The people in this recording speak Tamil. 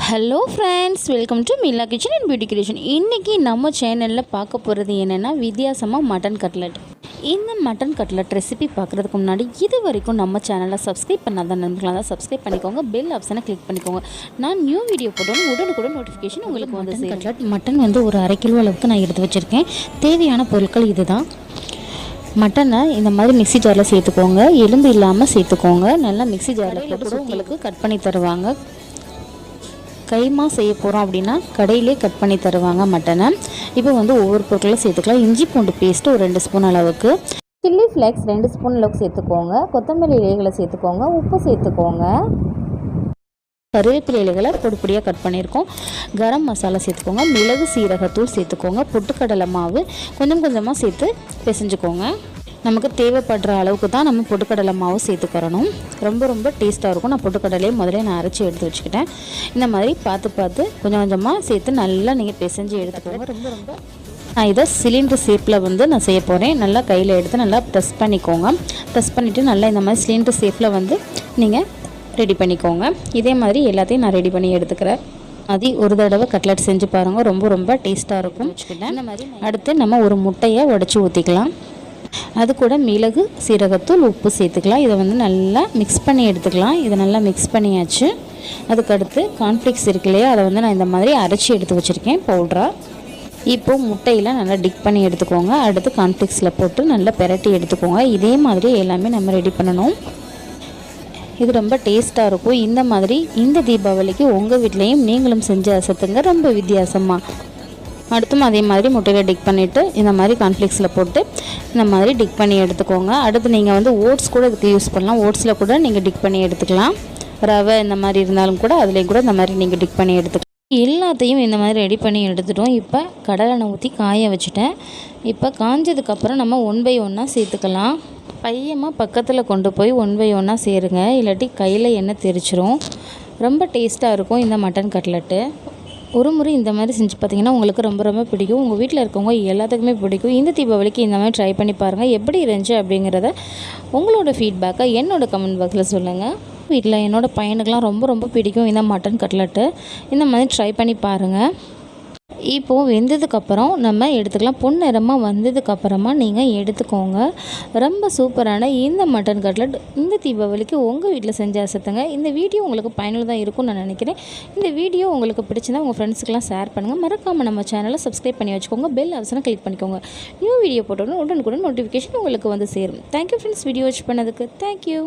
Hello friends, welcome to Mila kitchen and beauty creation. இன்றைக்கி நம்ம சேனலில் பார்க்க போகிறது என்னென்னா வித்தியாசமாக மட்டன் கட்லட். இந்த மட்டன் கட்லட் ரெசிபி பார்க்குறதுக்கு முன்னாடி இது வரைக்கும் நம்ம சேனலை சப்ஸ்கிரைப் பண்ணாத நண்பர்களாக தான் சப்ஸ்கிரைப் பண்ணிக்கோங்க. பெல் ஆப்ஷனை கிளிக் பண்ணிக்கோங்க. நான் நியூ வீடியோ போட்டோன்னு உடனுக்குடன் நோட்டிஃபிகேஷன் உங்களுக்கு வந்து கட்லட். மட்டன் வந்து ஒரு 1/2 கிலோ அளவுக்கு நான் எடுத்து வச்சுருக்கேன். தேவையான பொருட்கள் இதுதான். மட்டனை இந்த மாதிரி மிக்ஸி ஜாரில் சேர்த்துக்கோங்க. எலும்பு இல்லாமல் சேர்த்துக்கோங்க. நல்லா மிக்ஸி ஜாரில் போட்டு உங்களுக்கு கட் பண்ணி தருவாங்க. கைமா செய்ய போகிறோம் அப்படின்னா கடையிலே கட் பண்ணி தருவாங்க மட்டனை. இப்போ வந்து ஒவ்வொரு பொருட்களும் சேர்த்துக்கலாம். இஞ்சி பூண்டு பேஸ்ட்டு ஒரு 2 ஸ்பூன் அளவுக்கு, சில்லி ஃப்ளேக்ஸ் 2 ஸ்பூன் அளவுக்கு சேர்த்துக்கோங்க. கொத்தமல்லி இலைகளை சேர்த்துக்கோங்க. உப்பு சேர்த்துக்கோங்க. கருவேப்பிலை இலைகளை பொடியாக கட் பண்ணியிருக்கோம். கரம் மசாலா சேர்த்துக்கோங்க. மிளகு சீரகத்தூள் சேர்த்துக்கோங்க. பொட்டுக்கடலை மாவு கொஞ்சம் கொஞ்சமாக சேர்த்து பிசைஞ்சுக்கோங்க. நமக்கு தேவைப்படுற அளவுக்கு தான் நம்ம பொட்டுக்கடலை மாவு சேர்த்துக்கிறணும். ரொம்ப டேஸ்ட்டாக இருக்கும். நான் பொட்டுக்கடலையே முதல்ல அரைச்சி எடுத்து வச்சுக்கிட்டேன். இந்த மாதிரி பார்த்து கொஞ்சம் கொஞ்சமாக சேர்த்து நல்லா நீங்கள் பிசைஞ்சு எடுத்துக்கோங்க. நான் இதை சிலிண்டர் ஷேப்பில் வந்து நான் செய்ய போகிறேன். நல்லா கையில் எடுத்து நல்லா ப்ரெஸ் பண்ணிக்கோங்க. ப்ரெஸ் பண்ணிவிட்டு நல்லா இந்த மாதிரி சிலிண்டர் ஷேப்பில் வந்து நீங்கள் ரெடி பண்ணிக்கோங்க. இதே மாதிரி எல்லாத்தையும் நான் ரெடி பண்ணி எடுத்துக்கிறேன். அது ஒரு தடவை கட்லட் செஞ்சு பாருங்கள். ரொம்ப டேஸ்ட்டாக இருக்கும். இந்த மாதிரி அடுத்து நம்ம ஒரு முட்டையை உடச்சி ஊற்றிக்கலாம். அது கூட மிளகு சீரகத்தூள் உப்பு சேர்த்துக்கலாம். இதை வந்து நல்லா மிக்ஸ் பண்ணி எடுத்துக்கலாம். இதை நல்லா மிக்ஸ் பண்ணியாச்சு. அதுக்கடுத்து கார்ன்ஃப்ளேக்ஸ் இருக்கு இல்லையா, அதை வந்து நான் இந்த மாதிரி அரைச்சி எடுத்து வச்சுருக்கேன் பவுட்ராக. இப்போது முட்டையில் நல்லா டிக் பண்ணி எடுத்துக்கோங்க. அடுத்து கார்ன்ஃப்ளேக்ஸில் போட்டு நல்லா பெரட்டி எடுத்துக்கோங்க. இதே மாதிரி எல்லாமே நம்ம ரெடி பண்ணணும். இது ரொம்ப டேஸ்ட்டாக இருக்கும். இந்த மாதிரி இந்த தீபாவளிக்கு உங்கள் வீட்லேயும் நீங்களும் செஞ்சு அசத்துங்க, ரொம்ப வித்தியாசமாக. அடுத்தும் அதே மாதிரி முட்டையில் டிக் பண்ணிவிட்டு இந்த மாதிரி கார்ன்ஃப்ளேக்ஸில் போட்டு இந்த மாதிரி டிக் பண்ணி எடுத்துக்கோங்க. அடுத்து நீங்கள் வந்து ஓட்ஸ் கூட இதுக்கு யூஸ் பண்ணலாம். ஓட்ஸில் கூட நீங்கள் டிக் பண்ணி எடுத்துக்கலாம். ரவை இந்த மாதிரி இருந்தாலும் கூட அதுலேயும் கூட இந்த மாதிரி நீங்கள் டிக் பண்ணி எடுத்துக்கலாம். எல்லாத்தையும் இந்த மாதிரி ரெடி பண்ணி எடுத்துட்டோம். இப்போ கடலெண்ணெய் ஊற்றி காய வச்சுட்டேன். இப்போ காஞ்சதுக்கப்புறம் நம்ம 1 by 1 சேர்த்துக்கலாம். பையமாக பக்கத்தில் கொண்டு போய் 1 by 1 சேருங்க, இல்லாட்டி கையில் எண்ணெய் தெரிச்சிரும். ரொம்ப டேஸ்ட்டாக இருக்கும் இந்த மட்டன் கட்லட்டு. ஒரு முறை இந்த மாதிரி செஞ்சு பார்த்தீங்கன்னா உங்களுக்கு ரொம்ப பிடிக்கும். உங்கள் வீட்டில் இருக்கவங்க எல்லாத்துக்குமே பிடிக்கும். இந்த தீபாவளிக்கு இந்த மாதிரி ட்ரை பண்ணி பாருங்கள். எப்படி இருந்துச்சு அப்படிங்கிறத உங்களோட ஃபீட்பேக்கை என்னோடய கமெண்ட் பாக்ஸில் சொல்லுங்கள். வீட்டில் என்னோடய பையனுக்கெலாம் ரொம்ப பிடிக்கும் இந்த மட்டன் கட்லட்டு. இந்த மாதிரி ட்ரை பண்ணி பாருங்கள். இப்போது வெந்ததுக்கப்புறம் நம்ம எடுத்துக்கலாம். பொன்னிறமாக வந்ததுக்கப்புறமா நீங்கள் எடுத்துக்கோங்க. ரொம்ப சூப்பரான இந்த மட்டன் கட்லட் இந்த தீபாவளிக்கு உங்கள் வீட்டில் செஞ்சு அசத்துங்க. இந்த வீடியோ உங்களுக்கு பயனுள்ளதாக இருக்கும்னு நான் நினைக்கிறேன். இந்த வீடியோ உங்களுக்கு பிடிச்சிருந்தா உங்கள் ஃப்ரெண்ட்ஸுக்கெல்லாம் ஷேர் பண்ணுங்கள். மறக்காமல் நம்ம சேனலை சப்ஸ்கிரைப் பண்ணி வச்சுக்கோங்க. பெல் ஆப்ஷனை கிளிக் பண்ணிக்கோங்க. நியூ வீடியோ போட்டோன்னு உடனுக்குடன் நோட்டிஃபிகேஷன் உங்களுக்கு வந்து சேரும். தேங்க்யூ ஃப்ரெண்ட்ஸ், வீடியோ வாட்ச் பண்ணதுக்கு. தேங்க்யூ.